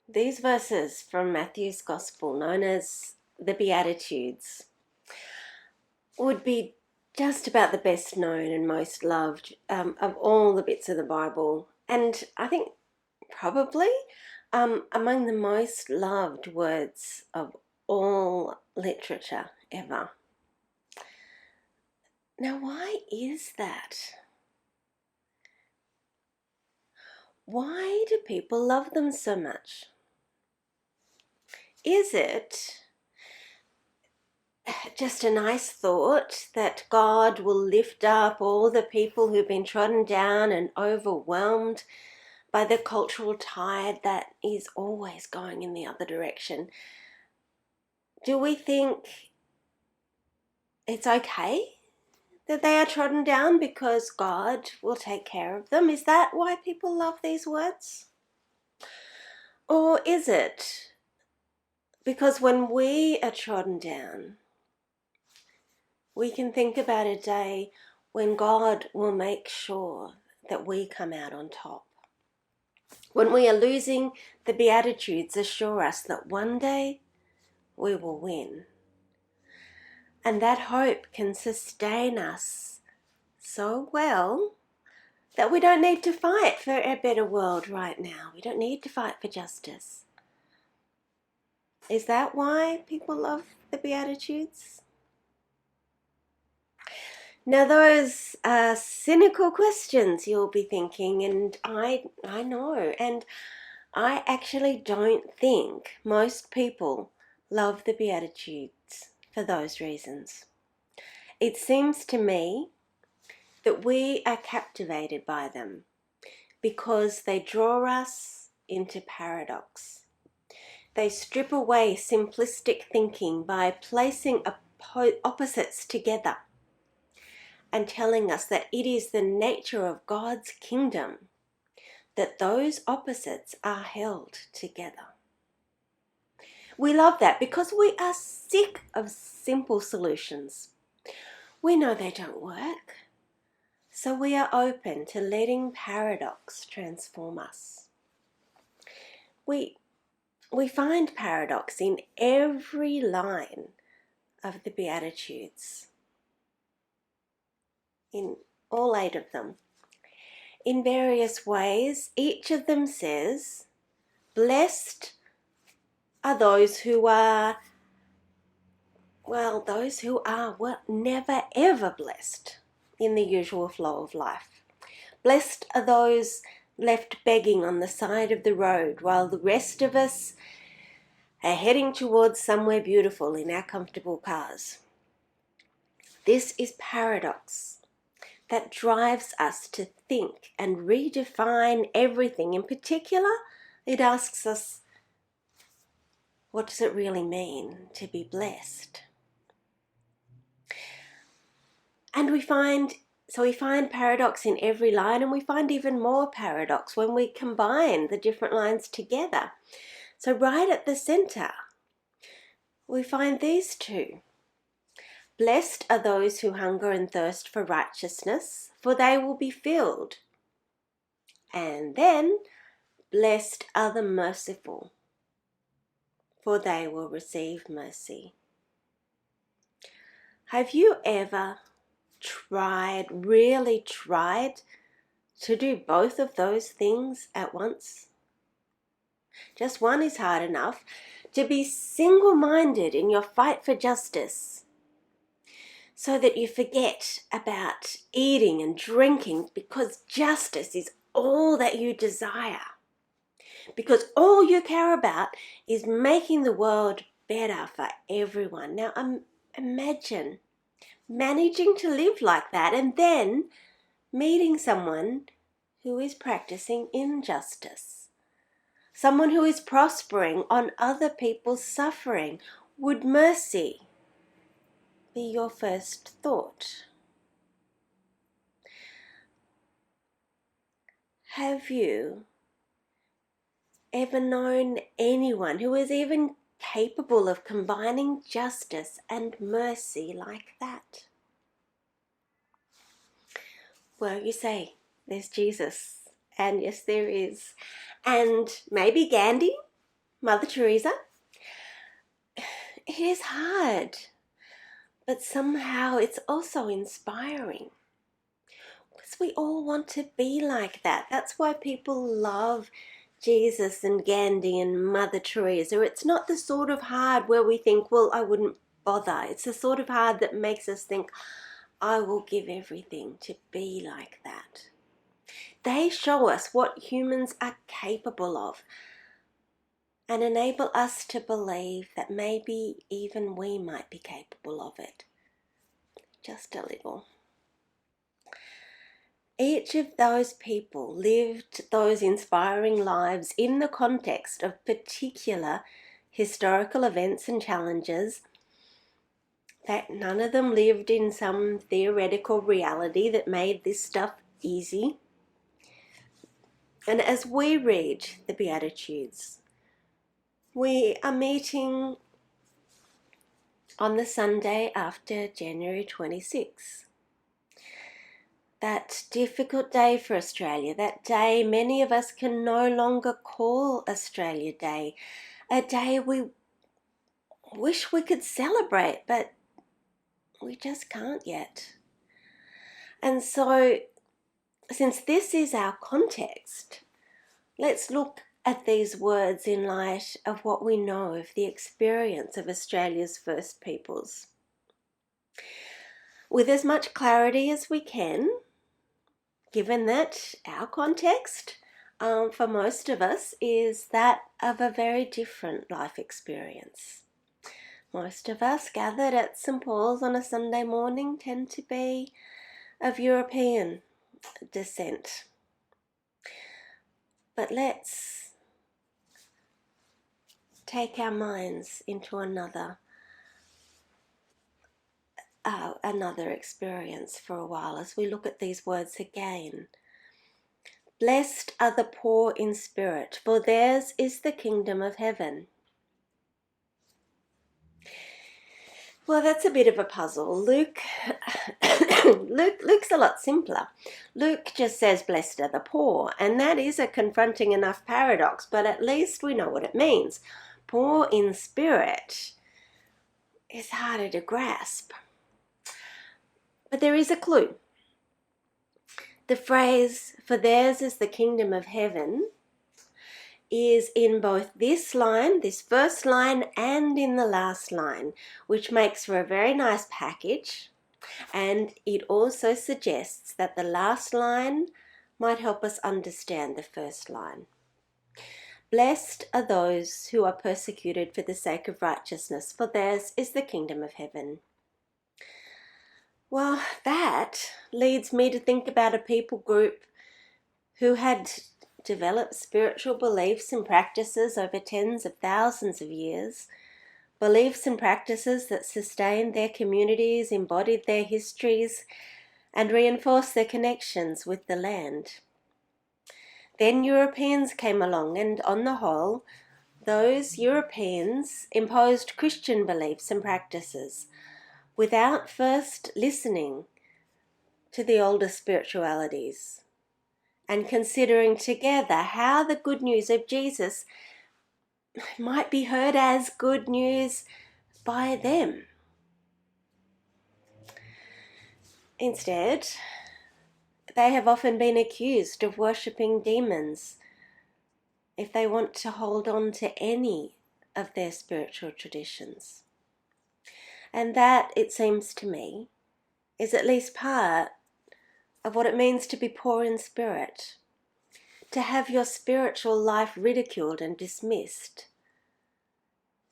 These verses from Matthew's Gospel, known as the Beatitudes, would be just about the best known and most loved of all the bits of the Bible. And I think probably among the most loved words of all literature ever. Now, why is that? Why do people love them so much? Is it just a nice thought that God will lift up all the people who've been trodden down and overwhelmed by the cultural tide that is always going in the other direction? Do we think it's okay that they are trodden down because God will take care of them? Is that why people love these words? Or is it because when we are trodden down, we can think about a day when God will make sure that we come out on top? When we are losing, the Beatitudes assure us that one day we will win. And that hope can sustain us so well that we don't need to fight for a better world right now. We don't need to fight for justice. Is that why people love the Beatitudes? Now, those are cynical questions, you'll be thinking, and I know, and I actually don't think most people love the Beatitudes for those reasons. It seems to me that we are captivated by them because they draw us into paradox. They strip away simplistic thinking by placing opposites together and telling us that it is the nature of God's kingdom that those opposites are held together. We love that because we are sick of simple solutions. We know they don't work, so we are open to letting paradox transform us. We find paradox in every line of the Beatitudes, in all 8 of them. In various ways, each of them says, blessed are those who are never ever blessed in the usual flow of life. Blessed are those left begging on the side of the road while the rest of us are heading towards somewhere beautiful in our comfortable cars. This is paradox that drives us to think and redefine everything. In particular, it asks us, what does it really mean to be blessed? And we find paradox in every line, and we find even more paradox when we combine the different lines together. So right at the center, we find these two. Blessed are those who hunger and thirst for righteousness, for they will be filled. And then, blessed are the merciful, for they will receive mercy. Have you ever really tried to do both of those things at once? Just one is hard enough. To be single-minded in your fight for justice so that you forget about eating and drinking because justice is all that you desire. Because all you care about is making the world better for everyone. Now imagine managing to live like that and then meeting someone who is practicing injustice, someone who is prospering on other people's suffering. Would mercy be your first thought? Have you ever known anyone who is even capable of combining justice and mercy like that? Well, you say, there's Jesus. And yes, there is. And maybe Gandhi, Mother Teresa. It is hard, but somehow it's also inspiring. Because we all want to be like that. That's why people love Jesus and Gandhi and Mother Teresa. It's not the sort of hard where we think, well, I wouldn't bother. It's the sort of hard that makes us think, I will give everything to be like that. They show us what humans are capable of and enable us to believe that maybe even we might be capable of it. Just a little. Each of those people lived those inspiring lives in the context of particular historical events and challenges, that none of them lived in some theoretical reality that made this stuff easy. And as we read the Beatitudes, we are meeting on the Sunday after January 26. That difficult day for Australia, that day many of us can no longer call Australia Day, a day we wish we could celebrate, but we just can't yet. And so, since this is our context, let's look at these words in light of what we know of the experience of Australia's first peoples. With as much clarity as we can, given that our context, for most of us, is that of a very different life experience. Most of us gathered at St. Paul's on a Sunday morning tend to be of European descent. But let's take our minds into another experience for a while as we look at these words again. Blessed are the poor in spirit, for theirs is the kingdom of heaven. Well, that's a bit of a puzzle. Luke's a lot simpler. Luke just says, blessed are the poor, and that is a confronting enough paradox, but at least we know what it means. Poor in spirit is harder to grasp. But there is a clue. The phrase, for theirs is the kingdom of heaven, is in both this line, this first line, and in the last line, which makes for a very nice package. And it also suggests that the last line might help us understand the first line. Blessed are those who are persecuted for the sake of righteousness, for theirs is the kingdom of heaven. Well, that leads me to think about a people group who had developed spiritual beliefs and practices over tens of thousands of years, beliefs and practices that sustained their communities, embodied their histories, and reinforced their connections with the land. Then Europeans came along, and on the whole, those Europeans imposed Christian beliefs and practices without first listening to the older spiritualities and considering together how the good news of Jesus might be heard as good news by them. Instead, they have often been accused of worshipping demons if they want to hold on to any of their spiritual traditions. And that, it seems to me, is at least part of what it means to be poor in spirit, to have your spiritual life ridiculed and dismissed.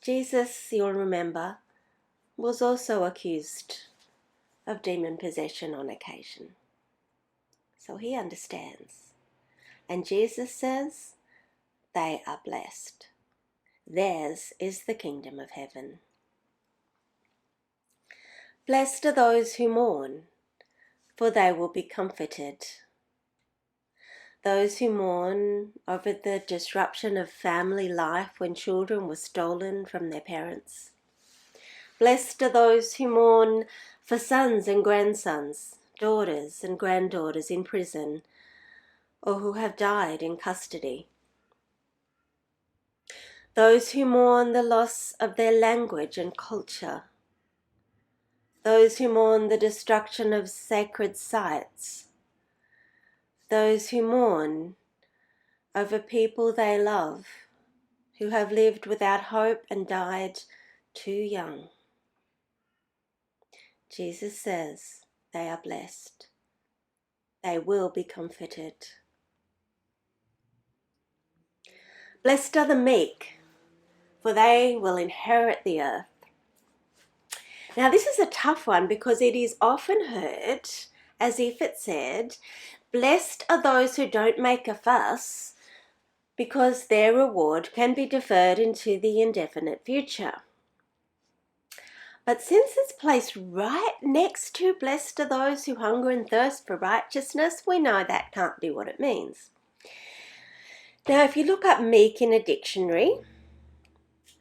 Jesus, you'll remember, was also accused of demon possession on occasion. So he understands. And Jesus says, they are blessed. Theirs is the kingdom of heaven. Blessed are those who mourn, for they will be comforted. Those who mourn over the disruption of family life when children were stolen from their parents. Blessed are those who mourn for sons and grandsons, daughters and granddaughters in prison, or who have died in custody. those who mourn the loss of their language and culture, those who mourn the destruction of sacred sites, those who mourn over people they love, who have lived without hope and died too young. Jesus says they are blessed. They will be comforted. Blessed are the meek, for they will inherit the earth. Now this is a tough one because it is often heard as if it said, blessed are those who don't make a fuss because their reward can be deferred into the indefinite future. But since it's placed right next to blessed are those who hunger and thirst for righteousness, we know that can't be what it means. Now, if you look up meek in a dictionary,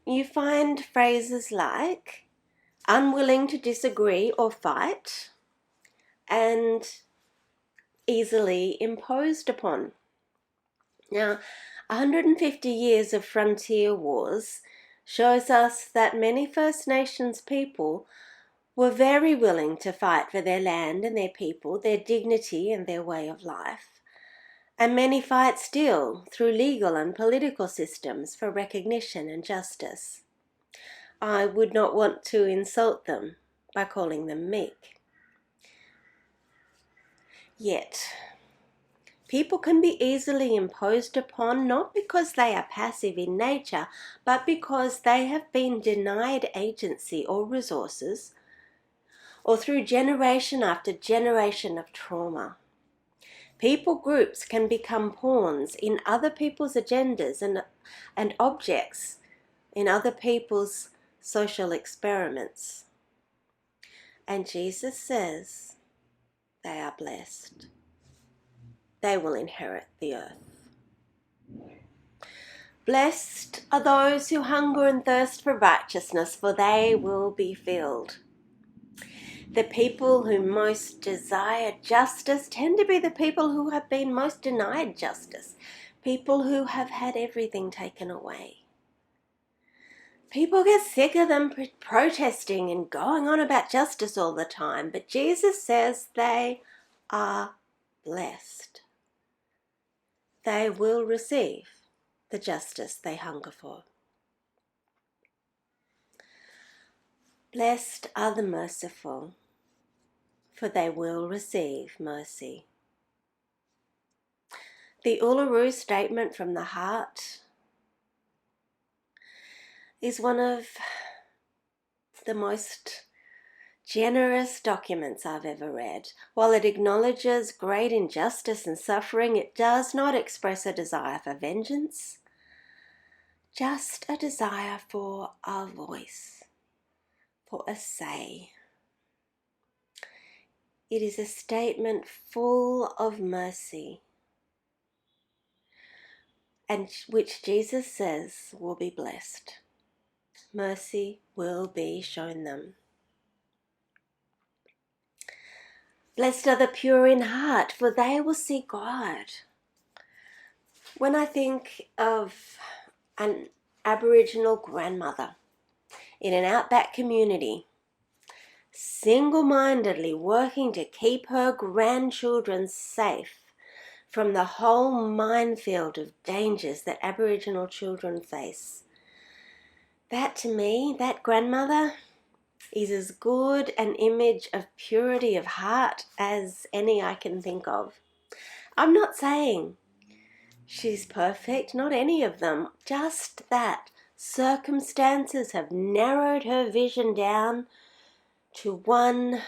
you find phrases like unwilling to disagree or fight and easily imposed upon. Now, 150 years of frontier wars shows us that many First Nations people were very willing to fight for their land and their people, their dignity and their way of life. And many fight still through legal and political systems for recognition and justice. I would not want to insult them by calling them meek. Yet, people can be easily imposed upon not because they are passive in nature, but because they have been denied agency or resources, or through generation after generation of trauma. People groups can become pawns in other people's agendas and objects in other people's social experiments. And Jesus says they are blessed. They will inherit the earth. Blessed are those who hunger and thirst for righteousness, for they will be filled. The people who most desire justice tend to be the people who have been most denied justice, people who have had everything taken away. People get sick of them protesting and going on about justice all the time, but Jesus says they are blessed. They will receive the justice they hunger for. Blessed are the merciful, for they will receive mercy. The Uluru Statement from the Heart is one of the most generous documents I've ever read. While it acknowledges great injustice and suffering, it does not express a desire for vengeance, just a desire for a voice, for a say. It is a statement full of mercy, and which Jesus says will be blessed. Mercy will be shown them. Blessed are the pure in heart, for they will see God. When I think of an Aboriginal grandmother in an outback community, single-mindedly working to keep her grandchildren safe from the whole minefield of dangers that Aboriginal children face, that to me, that grandmother is as good an image of purity of heart as any I can think of. I'm not saying she's perfect, not any of them, just that circumstances have narrowed her vision down to one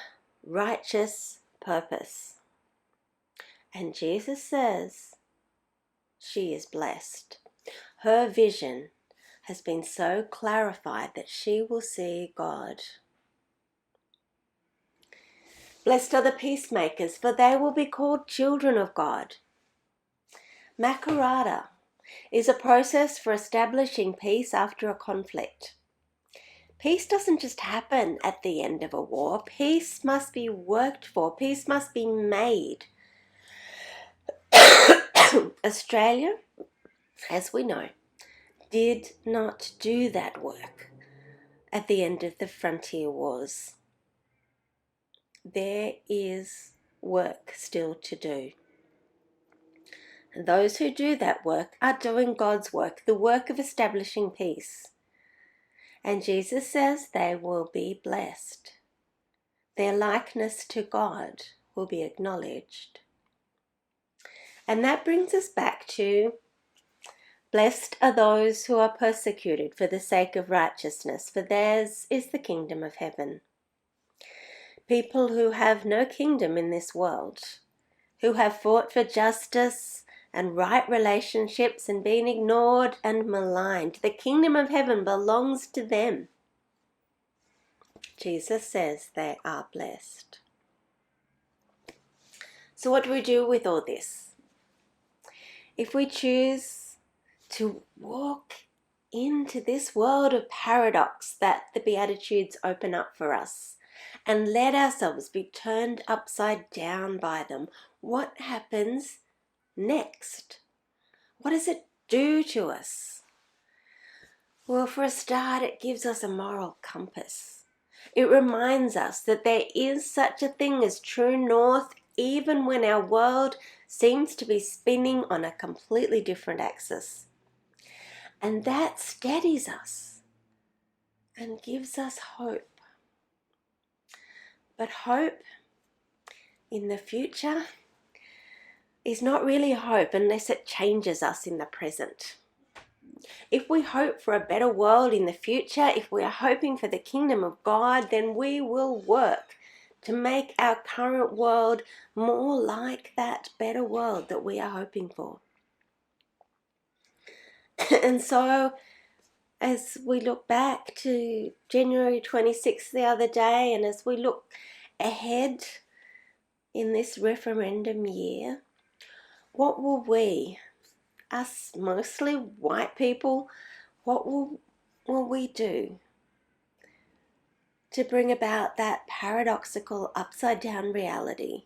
righteous purpose. And Jesus says she is blessed. Her vision has been so clarified that she will see God. Blessed are the peacemakers, for they will be called children of God. Makarata is a process for establishing peace after a conflict. Peace doesn't just happen at the end of a war. Peace must be worked for. Peace must be made. Australia, as we know, did not do that work at the end of the frontier wars. There is work still to do. And those who do that work are doing God's work, the work of establishing peace. And Jesus says they will be blessed. Their likeness to God will be acknowledged. And that brings us back to, blessed are those who are persecuted for the sake of righteousness, for theirs is the kingdom of heaven. People who have no kingdom in this world, who have fought for justice and right relationships and been ignored and maligned. The kingdom of heaven belongs to them. Jesus says they are blessed. So what do we do with all this? If we choose to walk into this world of paradox that the Beatitudes open up for us and let ourselves be turned upside down by them, what happens next? What does it do to us? Well, for a start, it gives us a moral compass. It reminds us that there is such a thing as true north, even when our world seems to be spinning on a completely different axis. And that steadies us and gives us hope. But hope in the future is not really hope unless it changes us in the present. If we hope for a better world in the future, if we are hoping for the kingdom of God, then we will work to make our current world more like that better world that we are hoping for. And so, as we look back to January 26th the other day, and as we look ahead in this referendum year, what will we, us mostly white people, what will we do to bring about that paradoxical upside down reality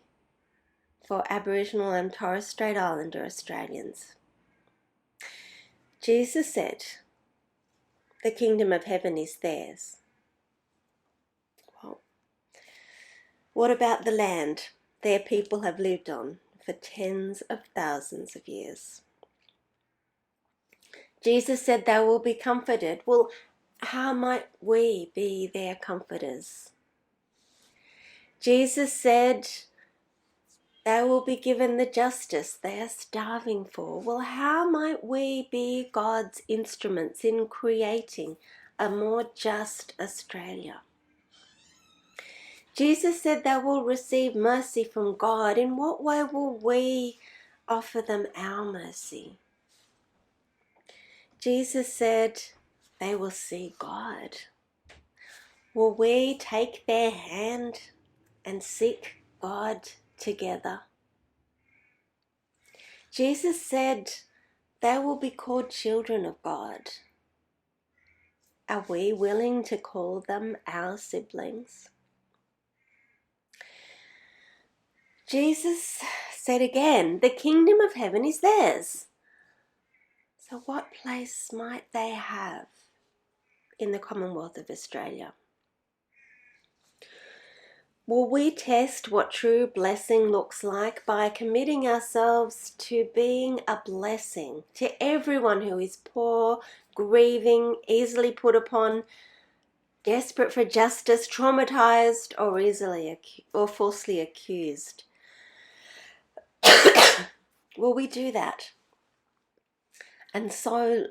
for Aboriginal and Torres Strait Islander Australians? Jesus said, the kingdom of heaven is theirs. Well, what about the land their people have lived on for tens of thousands of years? Jesus said they will be comforted. Well, how might we be their comforters? Jesus said they will be given the justice they are starving for. Well, how might we be God's instruments in creating a more just Australia? Jesus said they will receive mercy from God. In what way will we offer them our mercy? Jesus said they will see God. Will we take their hand and seek God together? Jesus said they will be called children of God. Are we willing to call them our siblings? Jesus said again, the kingdom of heaven is theirs. So what place might they have in the Commonwealth of Australia? Will we test what true blessing looks like by committing ourselves to being a blessing to everyone who is poor, grieving, easily put upon, desperate for justice, traumatized, or falsely accused? Will we do that? And so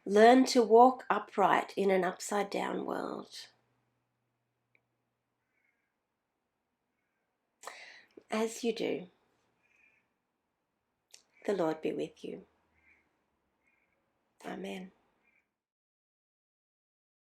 learn to walk upright in an upside down world. As you do, the Lord be with you. Amen.